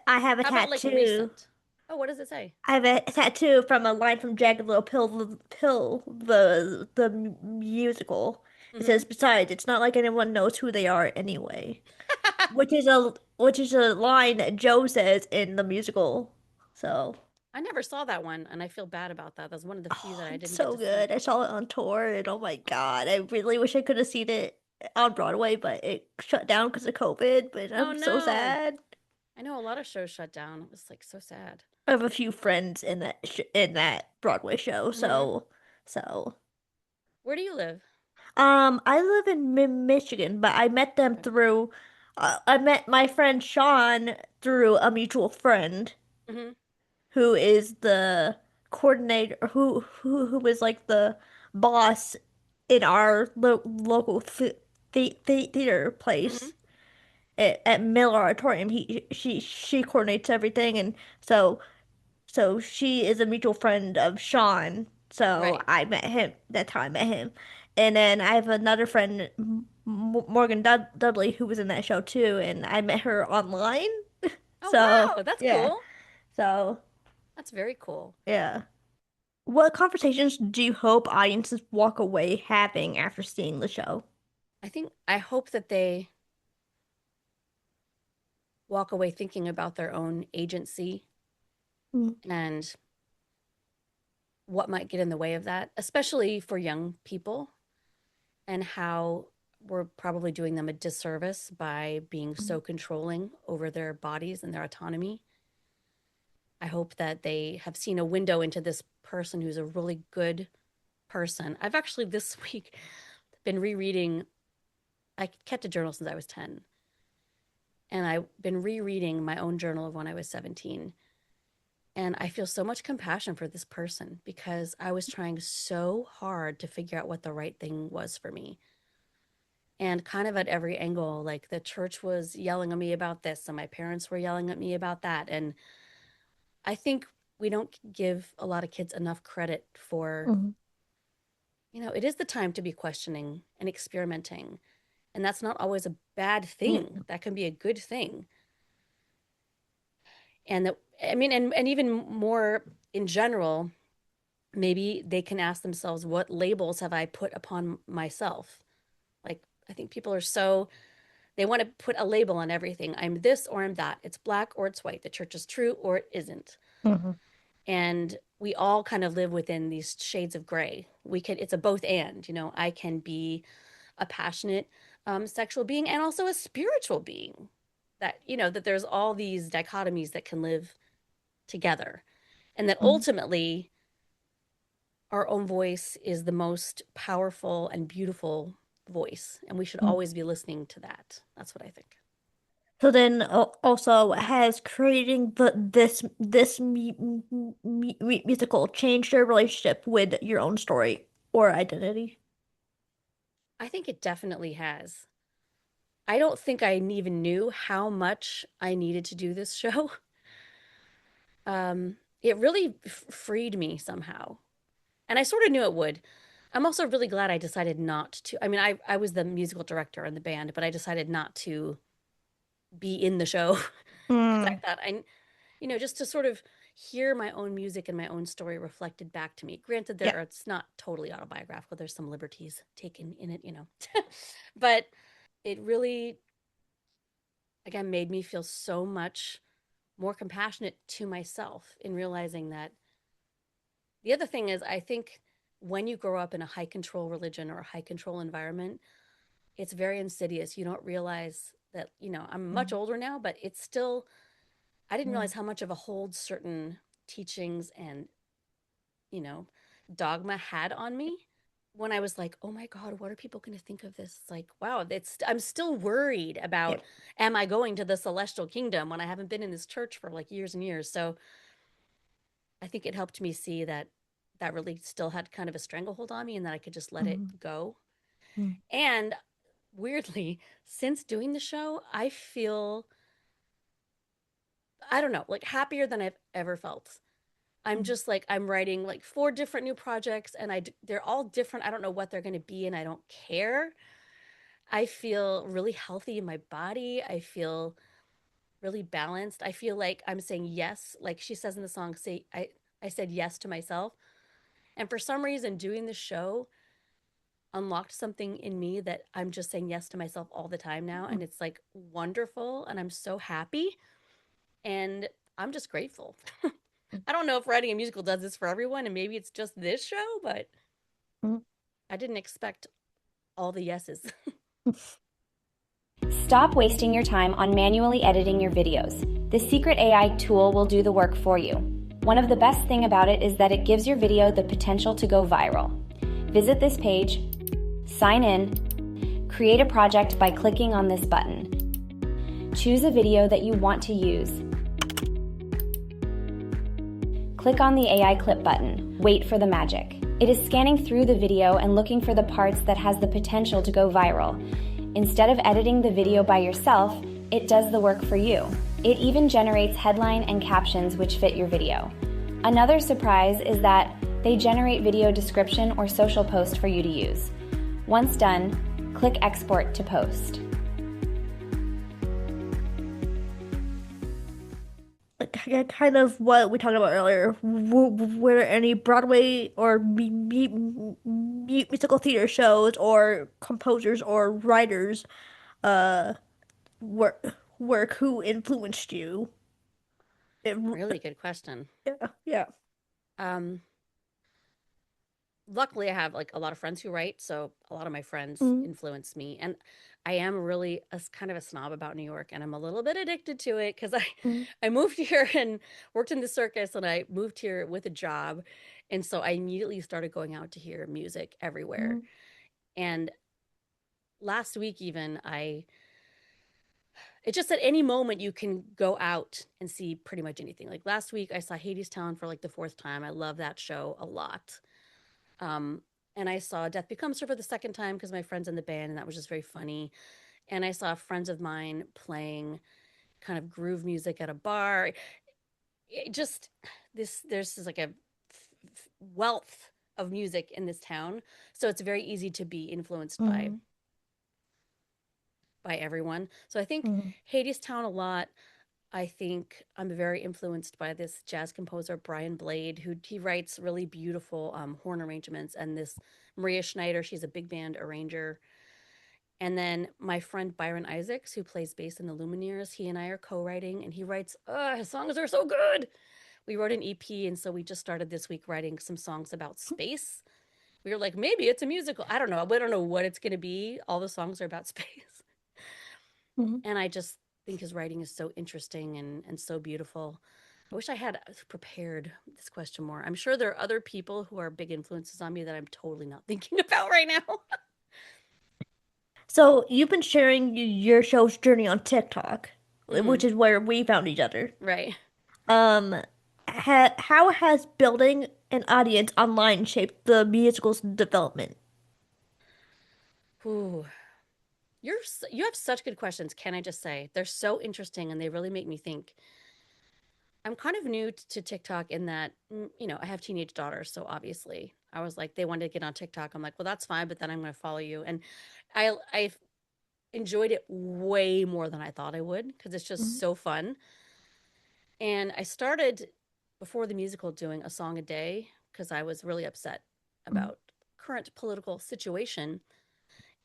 Speaker 3: I have a
Speaker 4: How about like
Speaker 3: tattoo.
Speaker 4: recent? Oh, what does it say?
Speaker 3: I have a tattoo from a line from Jagged Little Pill, the musical. It
Speaker 4: Mm-hmm.
Speaker 3: says, "Besides, it's not like anyone knows who they are anyway," which is a line that Joe says in the musical. So,
Speaker 4: I never saw that one, and I feel bad about that. That's one of the few that I
Speaker 3: it's
Speaker 4: didn't get
Speaker 3: so
Speaker 4: to see.
Speaker 3: good. I saw it on tour, and oh my God, I really wish I could have seen it on Broadway, but it shut down because of COVID. But
Speaker 4: Oh
Speaker 3: I'm so
Speaker 4: no.
Speaker 3: sad.
Speaker 4: I know a lot of shows shut down. It was like so sad.
Speaker 3: I have a few friends in that Broadway show,
Speaker 4: Mm-hmm.
Speaker 3: so.
Speaker 4: Where do you live?
Speaker 3: I live in Michigan, but I met them
Speaker 4: Okay.
Speaker 3: through. I met my friend Sean through a mutual friend
Speaker 4: Mm-hmm.
Speaker 3: who is the coordinator, who is like the boss in our local theater
Speaker 4: Mm-hmm.
Speaker 3: place at Miller Auditorium. She coordinates everything, and so she is a mutual friend of Sean. So
Speaker 4: Right.
Speaker 3: I met him. That's how I met him. And then I have another friend, Morgan Dudley, who was in that show too, and I met her online.
Speaker 4: Oh
Speaker 3: So
Speaker 4: wow, that's
Speaker 3: yeah.
Speaker 4: cool.
Speaker 3: So
Speaker 4: That's very cool.
Speaker 3: yeah. What conversations do you hope audiences walk away having after seeing the show?
Speaker 4: I hope that they walk away thinking about their own agency
Speaker 3: Mm,
Speaker 4: and what might get in the way of that, especially for young people, and how we're probably doing them a disservice by being
Speaker 3: mm,
Speaker 4: so controlling over their bodies and their autonomy. I hope that they have seen a window into this person who's a really good person. I've actually this week been rereading, I kept a journal since I was 10, and I've been rereading my own journal of when I was 17. And I feel so much compassion for this person because I was trying so hard to figure out what the right thing was for me. And kind of at every angle, like the church was yelling at me about this, and my parents were yelling at me about that. And I think we don't give a lot of kids enough credit for,
Speaker 3: mm,
Speaker 4: it is the time to be questioning and experimenting. And that's not always a bad
Speaker 3: yeah.
Speaker 4: thing, that can be a good thing. And that, I mean, and even more in general, maybe they can ask themselves, what labels have I put upon myself? Like, I think people are so, they want to put a label on everything. I'm this or I'm that. It's black or it's white. The church is true or it isn't.
Speaker 3: Mhm.
Speaker 4: And we all kind of live within these shades of gray. It's a both and, I can be a passionate sexual being and also a spiritual being. That there's all these dichotomies that can live together. And that ultimately our own voice is the most powerful and beautiful voice. And we should always be listening to that. That's what I think.
Speaker 3: So then also has creating this musical changed your relationship with your own story or identity?
Speaker 4: I think it definitely has. I don't think I even knew how much I needed to do this show. It really freed me somehow. And I sort of knew it would. I'm also really glad I decided not to. I mean, I was the musical director in the band, but I decided not to be in the show because I
Speaker 3: Mm,
Speaker 4: thought just to sort of hear my own music and my own story reflected back to me. Granted,
Speaker 3: yeah.
Speaker 4: it's not totally autobiographical. There's some liberties taken in it, but it really, again, made me feel so much more compassionate to myself in realizing that the other thing is, I think when you grow up in a high control religion or a high control environment, it's very insidious. You don't realize that, I'm much
Speaker 3: Mm,
Speaker 4: older now, but it's still, I didn't
Speaker 3: mm,
Speaker 4: realize how much of a hold certain teachings and, you know, dogma had on me when I was like, oh my God, what are people going to think of this? It's like, wow, I'm still worried
Speaker 3: yeah.
Speaker 4: about, am I going to the celestial kingdom when I haven't been in this church for like years and years? So I think it helped me see that that really still had kind of a stranglehold on me and that I could just let it
Speaker 3: Mm,
Speaker 4: go.
Speaker 3: mm,
Speaker 4: And weirdly, since doing the show, I feel, I don't know, like happier than I've ever felt. I'm
Speaker 3: mm,
Speaker 4: just like, I'm writing like 4 different new projects and they're all different. I don't know what they're going to be and I don't care. I feel really healthy in my body. I feel really balanced. I feel like I'm saying yes, like she says in the song, I said yes to myself. And for some reason, doing the show unlocked something in me that I'm just saying yes to myself all the time now.
Speaker 3: mm,
Speaker 4: And it's like wonderful. And I'm so happy. And I'm just grateful.
Speaker 3: mm,
Speaker 4: I don't know if writing a musical does this for everyone. And maybe it's just this show, but
Speaker 3: mm.
Speaker 4: I didn't expect all the yeses.
Speaker 7: Stop wasting your time on manually editing your videos. The secret AI tool will do the work for you. One of the best things about it is that it gives your video the potential to go viral. Visit this page, sign in, create a project by clicking on this button. Choose a video that you want to use. Click on the AI clip button. Wait for the magic. It is scanning through the video and looking for the parts that has the potential to go viral. Instead of editing the video by yourself, it does the work for you. It even generates headline and captions which fit your video. Another surprise is that they generate video description or social post for you to use. Once done, click Export to post.
Speaker 3: Kind of what we talked about earlier. Were there any Broadway or musical theater shows or composers or writers uh work who influenced you? It,
Speaker 4: Really good question.
Speaker 3: yeah, yeah.
Speaker 4: Um, Luckily I have like a lot of friends who write, so a lot of my friends
Speaker 3: Mm,
Speaker 4: influence me. And I am really kind of a snob about New York, and I'm a little bit addicted to it because I
Speaker 3: mm,
Speaker 4: I moved here and worked in the circus, and I moved here with a job. And so I immediately started going out to hear music everywhere.
Speaker 3: mm,
Speaker 4: And last week even I it's just at any moment you can go out and see pretty much anything. Like last week I saw Hadestown for like the 4th time. I love that show a lot. Um, and I saw Death Becomes Her for the 2nd time because my friend's in the band, and that was just very funny. And I saw friends of mine playing kind of groove music at a bar. It just there's like a wealth of music in this town, so it's very easy to be influenced by everyone. So I think
Speaker 3: mm,
Speaker 4: Hadestown a lot. I think I'm very influenced by this jazz composer, Brian Blade, who he writes really beautiful horn arrangements. And this Maria Schneider, she's a big band arranger. And then my friend Byron Isaacs, who plays bass in the Lumineers, he and I are co-writing, and he writes, his songs are so good. We wrote an EP, and so we just started this week writing some songs about space. We were like, maybe it's a musical. I don't know. We don't know what it's going to be. All the songs are about space. And I just think his writing is so interesting and so beautiful. I wish I had prepared this question more. I'm sure there are other people who are big influences on me that I'm totally not thinking about right now.
Speaker 3: So you've been sharing your show's journey on TikTok, which is where we found each other.
Speaker 4: Right.
Speaker 3: How has building an audience online shaped the musical's development?
Speaker 4: Ooh. You have such good questions, can I just say? They're so interesting and they really make me think. I'm kind of new to TikTok in that, I have teenage daughters, so obviously I was like, they wanted to get on TikTok. I'm like, well, that's fine, but then I'm going to follow you. And I've enjoyed it way more than I thought I would because it's just so fun. And I started before the musical doing a song a day because I was really upset about current political situation.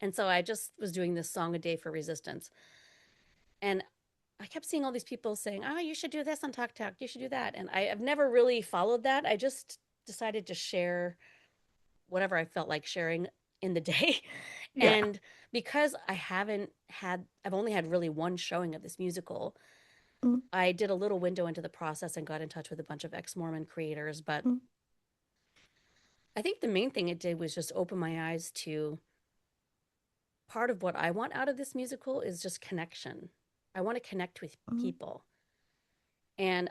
Speaker 4: And so I just was doing this song a day for resistance. And I kept seeing all these people saying, oh, you should do this on TikTok. You should do that. And I've never really followed that. I just decided to share whatever I felt like sharing in the day. Yeah. And because I've only had really one showing of this musical, I did a little window into the process and got in touch with a bunch of ex-Mormon creators. But I think the main thing it did was just open my eyes to part of what I want out of this musical is just connection. I want to connect with people. And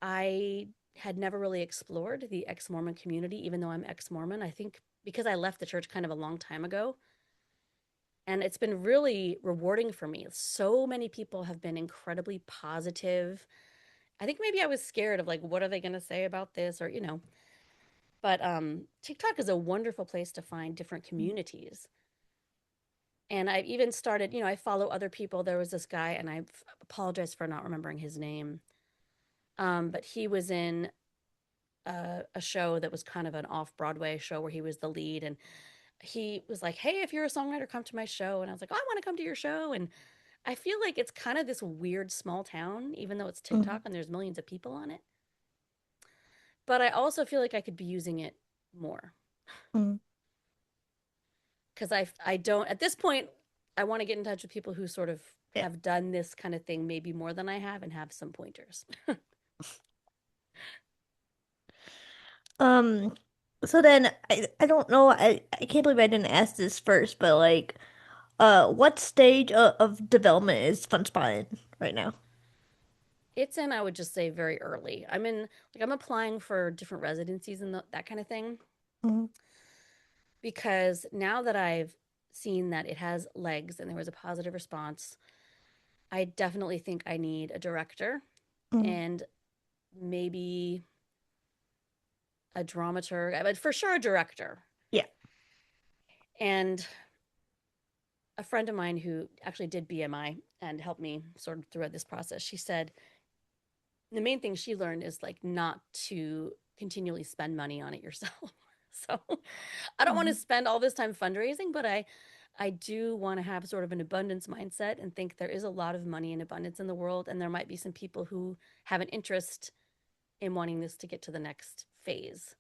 Speaker 4: I had never really explored the ex-Mormon community, even though I'm ex-Mormon. I think because I left the church kind of a long time ago. And it's been really rewarding for me. So many people have been incredibly positive. I think maybe I was scared of like, what are they going to say about this? Or, but TikTok is a wonderful place to find different communities. And I've even started, I follow other people. There was this guy, and I apologize for not remembering his name. But he was in a show that was kind of an off-Broadway show where he was the lead. And he was like, hey, if you're a songwriter, come to my show. And I was like, oh, I want to come to your show. And I feel like it's kind of this weird small town, even though it's TikTok and there's millions of people on it. But I also feel like I could be using it more. Because I don't, at this point, I want to get in touch with people who sort of have done this kind of thing maybe more than I have and have some pointers.
Speaker 3: So then I don't know, I can't believe I didn't ask this first, but like what stage of development is FunSpot in right now?
Speaker 4: It's in, I would just say, very early. I'm applying for different residencies and that kind of thing. Because now that I've seen that it has legs and there was a positive response, I definitely think I need a director and maybe a dramaturg, but for sure a director.
Speaker 3: Yeah.
Speaker 4: And a friend of mine who actually did BMI and helped me sort of throughout this process, she said the main thing she learned is like not to continually spend money on it yourself. So I don't want to spend all this time fundraising, but I do want to have sort of an abundance mindset and think there is a lot of money and abundance in the world. And there might be some people who have an interest in wanting this to get to the next phase.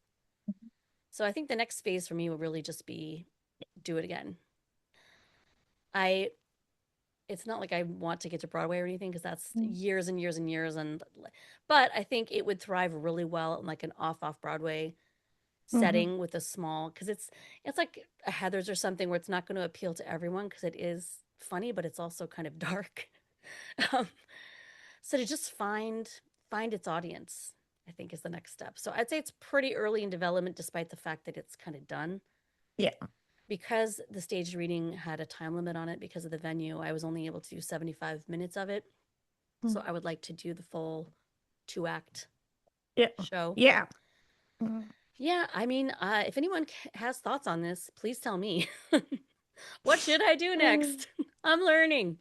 Speaker 4: So I think the next phase for me will really just be do it again. It's not like I want to get to Broadway or anything because that's years and years and years. But I think it would thrive really well in like an off Broadway setting with a small, because it's like a Heathers or something where it's not going to appeal to everyone because it is funny, but it's also kind of dark. So to just find its audience, I think is the next step. So I'd say it's pretty early in development, despite the fact that it's kind of done.
Speaker 3: Yeah.
Speaker 4: Because the staged reading had a time limit on it because of the venue, I was only able to do 75 minutes of it. So I would like to do the full 2-act show.
Speaker 3: Yeah.
Speaker 4: Yeah, if anyone has thoughts on this, please tell me. What should I do next? I'm learning.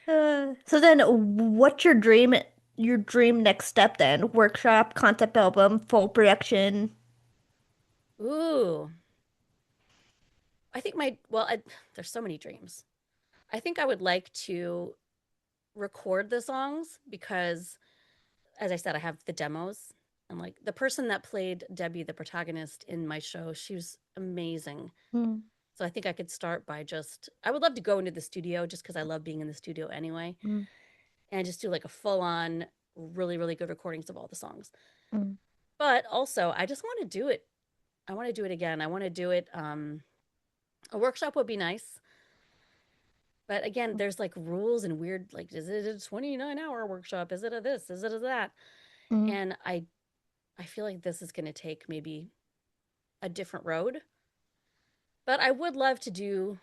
Speaker 3: So then, what's your dream next step then? Workshop, concept album, full production?
Speaker 4: Ooh, I think there's so many dreams. I think I would like to record the songs because, as I said, I have the demos. And like the person that played Debbie, the protagonist in my show, she was amazing.
Speaker 3: Mm,
Speaker 4: So I think I could start by I would love to go into the studio just because I love being in the studio anyway,
Speaker 3: mm,
Speaker 4: and just do like a full on, really, really good recordings of all the songs.
Speaker 3: mm.
Speaker 4: But also, I just want to do it. I want to do it again. I want to do it. A workshop would be nice. But again, there's like rules and weird, like, is it a 29-hour workshop? Is it a this? Is it a that?
Speaker 3: Mm.
Speaker 4: And I feel like this is going to take maybe a different road. But I would love to do,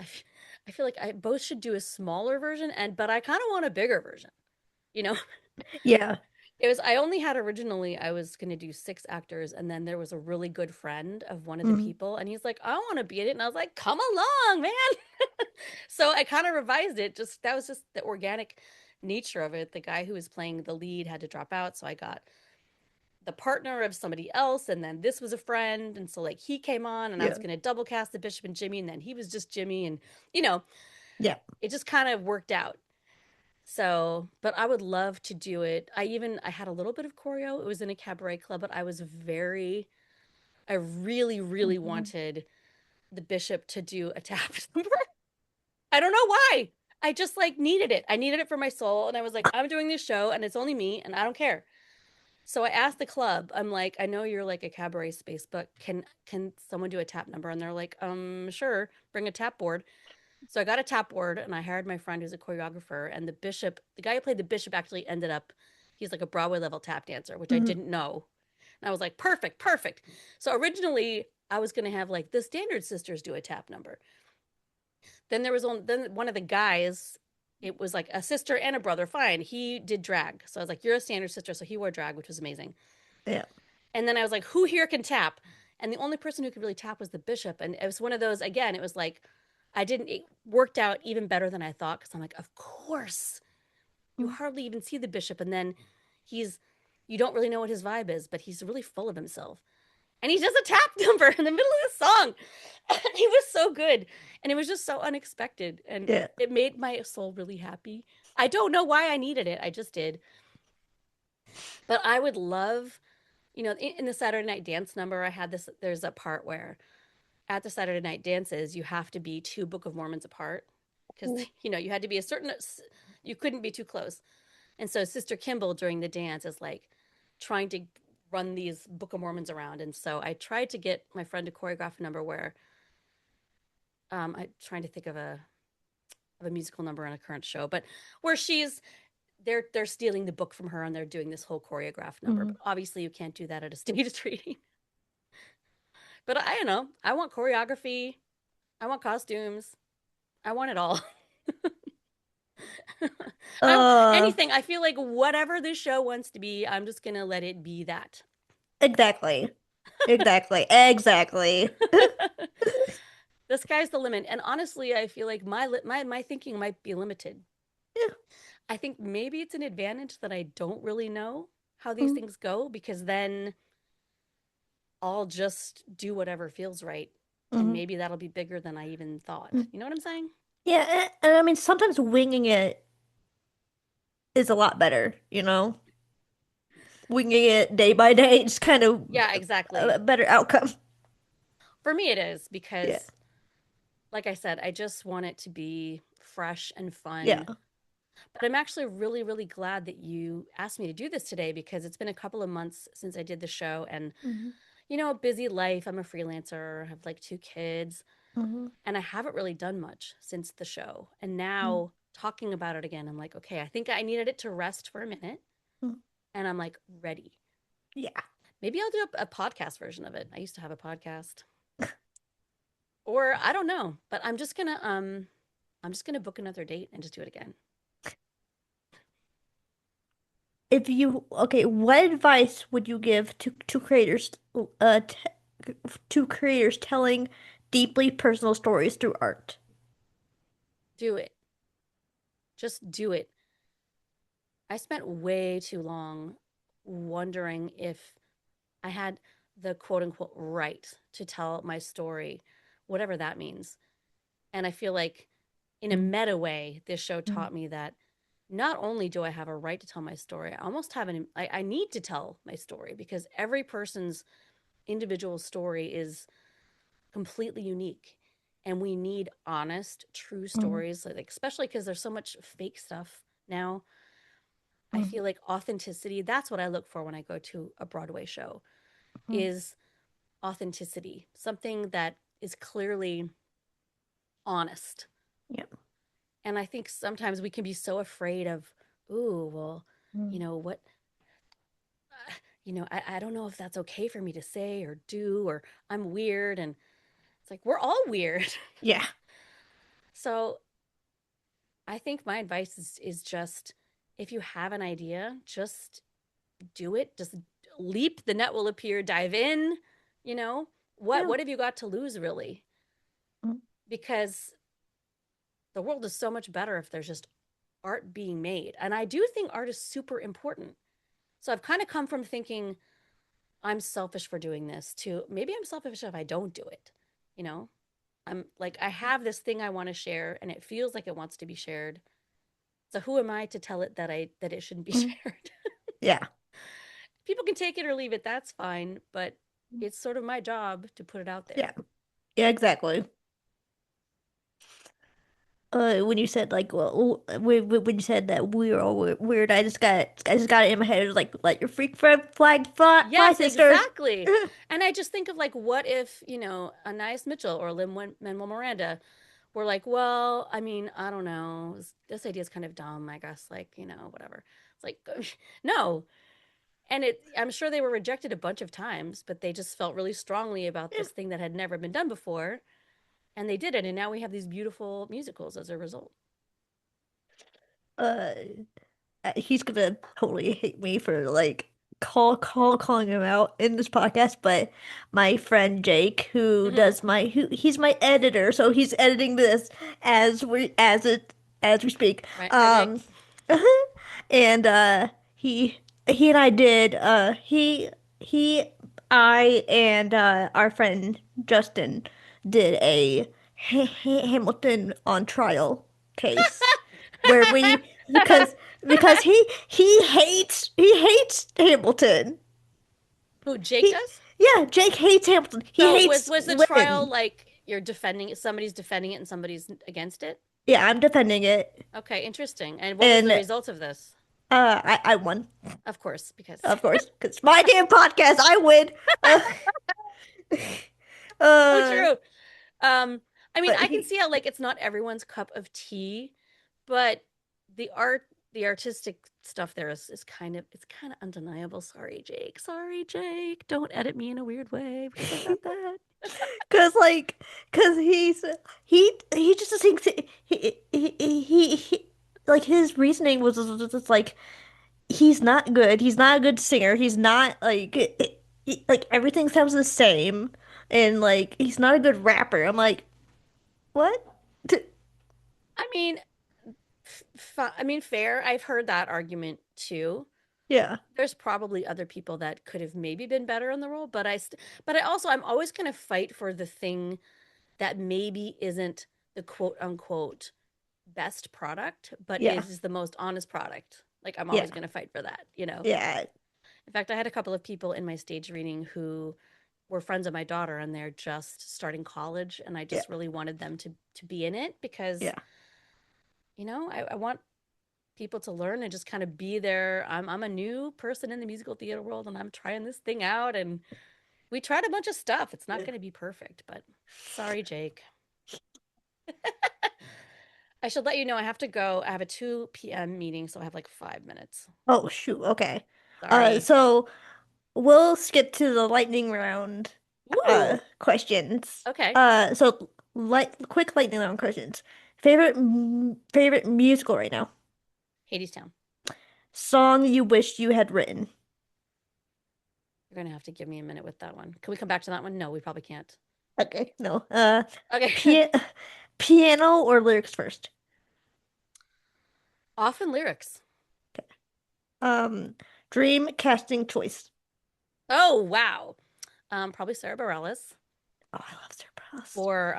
Speaker 4: I feel like I both should do a smaller version, but I kind of want a bigger version, you know?
Speaker 3: Yeah.
Speaker 4: I only had originally, I was going to do 6 actors. And then there was a really good friend of one of the
Speaker 3: Mm.
Speaker 4: people. And he's like, I want to be in it. And I was like, come along, man. So I kind of revised it. That was just the organic nature of it. The guy who was playing the lead had to drop out. So I got the partner of somebody else. And then this was a friend. And so like he came on and I was
Speaker 3: Yeah.
Speaker 4: going to double cast the Bishop and Jimmy. And then he was just Jimmy. And, you know,
Speaker 3: Yeah.
Speaker 4: it just kind of worked out. So, but I would love to do it. I had a little bit of choreo. It was in a cabaret club, but I really, really
Speaker 3: Mhm.
Speaker 4: wanted the Bishop to do a tap number. I don't know why. I just like needed it. I needed it for my soul. And I was like, I'm doing this show and it's only me and I don't care. So I asked the club, I'm like, I know you're like a cabaret space, but can someone do a tap number? And they're like, sure, bring a tap board. So I got a tap board and I hired my friend who's a choreographer. And the guy who played the Bishop actually ended up, he's like a Broadway level tap dancer, which I
Speaker 3: Mhm.
Speaker 4: didn't know. And I was like, perfect, perfect. So originally I was going to have like the Standard Sisters do a tap number. Then one of the guys, it was like a sister and a brother. Fine. He did drag. So I was like, you're a Standard Sister. So he wore drag, which was amazing.
Speaker 3: Yeah.
Speaker 4: And then I was like, who here can tap? And the only person who could really tap was the Bishop. And it was one of those, again, it was like, it worked out even better than I thought. Cause I'm like, of course, you
Speaker 3: Mm.
Speaker 4: hardly even see the Bishop. And then you don't really know what his vibe is, but he's really full of himself. And he does a tap number in the middle of the song. He was so good. And it was just so unexpected. And
Speaker 3: Yeah.
Speaker 4: it made my soul really happy. I don't know why I needed it. I just did. But I would love, in the Saturday Night Dance number, there's a part where at the Saturday Night Dances, you have to be 2 Book of Mormons apart because,
Speaker 3: Mm.
Speaker 4: you had to be you couldn't be too close. And so Sister Kimball during the dance is like trying to run these Book of Mormons around. And so I tried to get my friend to choreograph a number where I'm trying to think of a musical number on a current show, but where they're stealing the book from her and they're doing this whole choreographed number.
Speaker 3: Mhm.
Speaker 4: But obviously you can't do that at a stage reading. But I don't know. I want choreography. I want costumes. I want it all.
Speaker 3: Uh,
Speaker 4: Anything. I feel like whatever this show wants to be, I'm just gonna let it be that.
Speaker 3: exactly. Exactly. Exactly.
Speaker 4: The sky's the limit. And honestly, I feel like my thinking might be limited.
Speaker 3: Yeah.
Speaker 4: I think maybe it's an advantage that I don't really know how these
Speaker 3: Mm.
Speaker 4: things go because then I'll just do whatever feels right. And
Speaker 3: Mhm.
Speaker 4: maybe that'll be bigger than I even thought.
Speaker 3: Mm.
Speaker 4: You know what I'm saying?
Speaker 3: Yeah, and I mean sometimes winging it is a lot better, you know? Winging it day by day, just kind of
Speaker 4: Yeah,
Speaker 3: a
Speaker 4: exactly.
Speaker 3: better outcome.
Speaker 4: For me, it is
Speaker 3: Yeah.
Speaker 4: because, like I said, I just want it to be fresh and
Speaker 3: Yeah.
Speaker 4: fun. But I'm actually really, really glad that you asked me to do this today because it's been a couple of months since I did the show and,
Speaker 3: Hmm.
Speaker 4: busy life. I'm a freelancer, I have like 2 kids,
Speaker 3: Hmm.
Speaker 4: and I haven't really done much since the show. And
Speaker 3: Hmm.
Speaker 4: now talking about it again, I'm like, okay, I think I needed it to rest for a minute. And I'm like, ready.
Speaker 3: Yeah.
Speaker 4: Maybe I'll do a podcast version of it. I used to have a podcast. Or I don't know, but I'm just gonna book another date and just do it again.
Speaker 3: If you okay, what advice would you give to creators t to creators telling deeply personal stories through art?
Speaker 4: Do it. Just do it. I spent way too long wondering if I had the quote unquote right to tell my story, whatever that means. And I feel like in a meta way, this show taught me that not only do I have a right to tell my story, I almost have I need to tell my story because every person's individual story is completely unique. And we need honest, true stories, like especially because there's so much fake stuff now. I feel like authenticity, that's what I look for when I go to a Broadway show, is authenticity, something that is clearly honest.
Speaker 3: Yep.
Speaker 4: And I think sometimes we can be so afraid of, ooh, well, you know, what, I don't know if that's okay for me to say or do, or I'm weird. And it's like, we're all weird.
Speaker 3: Yeah.
Speaker 4: So I think my advice is just, if you have an idea, just do it. Just leap, the net will appear, dive in, what have you got to lose really? Because the world is so much better if there's just art being made. And I do think art is super important. So I've kind of come from thinking I'm selfish for doing this to maybe I'm selfish if I don't do it. I'm like, I have this thing I want to share and it feels like it wants to be shared. So who am I to tell it that it shouldn't be shared?
Speaker 3: Yeah.
Speaker 4: People can take it or leave it. That's fine. But it's sort of my job to put it out there.
Speaker 3: Yeah. Yeah, exactly. When you said like, well, when you said that we were all weird, I just got it in my head. It was like, let your freak flag fly,
Speaker 4: Yes,
Speaker 3: sister.
Speaker 4: exactly. And I just think of like, what if, Anais Mitchell or Lin-Manuel Miranda were like, well, I mean, I don't know. This idea is kind of dumb, I guess. Like, whatever. It's like, no. And I'm sure they were rejected a bunch of times, but they just felt really strongly about this thing that had never been done before. And they did it. And now we have these beautiful musicals as a result.
Speaker 3: He's gonna totally hate me for like calling him out in this podcast, but my friend Jake, who does he's my editor, so he's editing this as we speak.
Speaker 4: Right. Hi,
Speaker 3: And he and I did I and our friend Justin did a Hamilton on trial case where we because he hates Hamilton.
Speaker 4: Who, Jake does?
Speaker 3: Yeah, Jake hates Hamilton. He
Speaker 4: So
Speaker 3: hates
Speaker 4: was the
Speaker 3: women.
Speaker 4: trial like somebody's defending it and somebody's against it?
Speaker 3: Yeah, I'm defending it.
Speaker 4: Okay, interesting. And what was the result of this?
Speaker 3: I won.
Speaker 4: Of course, because
Speaker 3: Because it's my damn podcast. I win.
Speaker 4: so true. I mean,
Speaker 3: But
Speaker 4: I can see how like it's not everyone's cup of tea, but the artistic stuff there is kind of undeniable. Sorry, Jake. Don't edit me in a weird way because I got that.
Speaker 3: Cause he just thinks he like his reasoning was just like he's not good. He's not a good singer. He's not like everything sounds the same, and like he's not a good rapper. I'm like, what?
Speaker 4: I mean, fair. I've heard that argument too.
Speaker 3: Yeah.
Speaker 4: There's probably other people that could have maybe been better in the role, but I'm always going to fight for the thing that maybe isn't the quote unquote best product, but is the most honest product. Like I'm always going to fight for that,
Speaker 3: Yeah.
Speaker 4: In fact, I had a couple of people in my stage reading who were friends of my daughter and they're just starting college, and I just really wanted them to be in it because I want people to learn and just kind of be there. I'm a new person in the musical theater world and I'm trying this thing out, and we tried a bunch of stuff. It's not going to be perfect, but sorry, Jake. I should let you know I have to go. I have a 2 p.m. meeting, so I have like 5 minutes.
Speaker 3: Oh shoot. Okay.
Speaker 4: Sorry.
Speaker 3: So we'll skip to the lightning round questions.
Speaker 4: Okay.
Speaker 3: So quick lightning round questions. Favorite musical right now?
Speaker 4: Hadestown.
Speaker 3: Song you wish you had written?
Speaker 4: You're gonna have to give me a minute with that one. Can we come back to that one? No, we probably can't.
Speaker 3: Okay, no.
Speaker 4: Okay.
Speaker 3: Piano or lyrics first?
Speaker 4: Often lyrics.
Speaker 3: Um, dream casting choice.
Speaker 4: Oh, wow. Probably Sarah Bareilles.
Speaker 3: Oh, I love Surprise.
Speaker 4: Or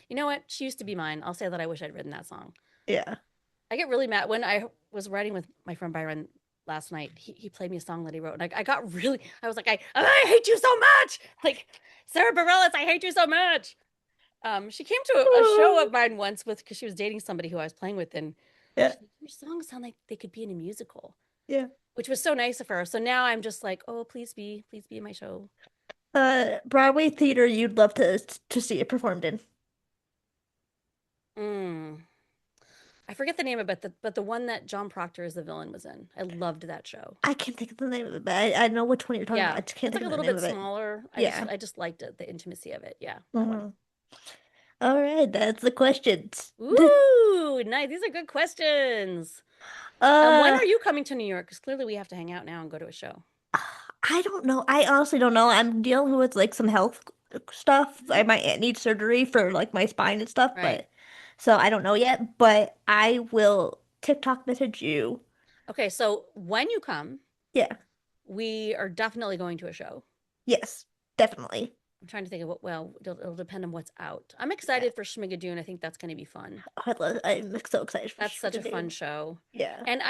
Speaker 4: you know what? She used to be mine. I'll say that I wish I'd written that song.
Speaker 3: Yeah.
Speaker 4: I get really mad when I was writing with my friend Byron last night. He played me a song that he wrote, and I got really. I was like, I hate you so much. Like Sarah Bareilles, I hate you so much. She came to a show of mine once because she was dating somebody who I was playing with, and
Speaker 3: Yeah.
Speaker 4: your songs sound like they could be in a musical,
Speaker 3: Yeah.
Speaker 4: which was so nice of her. So now I'm just like, oh, please be in my show.
Speaker 3: Broadway theater you'd love to see it performed in.
Speaker 4: Mm. I forget the name of it, but the one that John Proctor as the villain was in. I loved that show.
Speaker 3: I can't think of the name of it, but I know which one you're talking
Speaker 4: Yeah,
Speaker 3: about. I just can't
Speaker 4: it's
Speaker 3: think
Speaker 4: like a
Speaker 3: of the
Speaker 4: little
Speaker 3: name
Speaker 4: bit
Speaker 3: of it.
Speaker 4: smaller.
Speaker 3: Yeah.
Speaker 4: I just liked it, the intimacy of it. Yeah, that one.
Speaker 3: Mhm. All right, that's the questions.
Speaker 4: Ooh, nice. These are good questions. When
Speaker 3: Uh,
Speaker 4: are you coming to New York? Because clearly we have to hang out now and go to a show.
Speaker 3: I don't know. I honestly don't know. I'm dealing with like some health stuff. I might need surgery for like my spine and stuff,
Speaker 4: Right.
Speaker 3: but so I don't know yet. But I will TikTok message you.
Speaker 4: Okay, so when you come,
Speaker 3: Yeah.
Speaker 4: we are definitely going to a show.
Speaker 3: Yes, definitely.
Speaker 4: I'm trying to think of what, well, it'll depend on what's out. I'm excited for Schmigadoon. I think that's going to be fun.
Speaker 3: I'm so excited for
Speaker 4: That's such a fun
Speaker 3: Schmigadoon.
Speaker 4: show.
Speaker 3: Yeah.
Speaker 4: And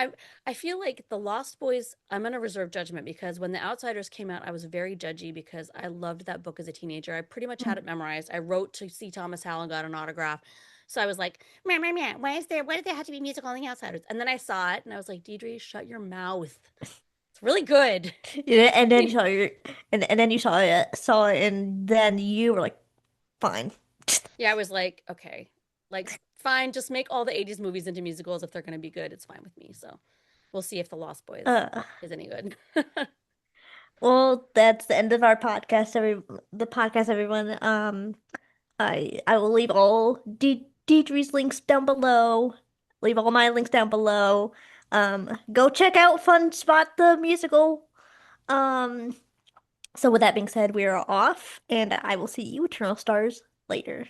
Speaker 4: I feel like The Lost Boys, I'm going to reserve judgment because when The Outsiders came out, I was very judgy because I loved that book as a teenager. I pretty much had it memorized. I wrote to see Thomas Howell and got an autograph. So I was like, meh, meh, meh. Why did there have to be musical on The Outsiders? And then I saw it and I was like, Deidre, shut your mouth. It's really good.
Speaker 3: Yeah, and then you saw and then you saw it and then you were like, fine.
Speaker 4: Yeah, I was like, okay, like fine, just make all the 80s movies into musicals if they're going to be good. It's fine with me. So we'll see if The Lost Boys
Speaker 3: Uh,
Speaker 4: is any good.
Speaker 3: well, that's the end of our podcast, the podcast, everyone. I will leave all Deidre's links down below. Leave all my links down below. Go check out Fun Spot the musical. Um, so with that being said, we are off, and I will see you Eternal Stars later.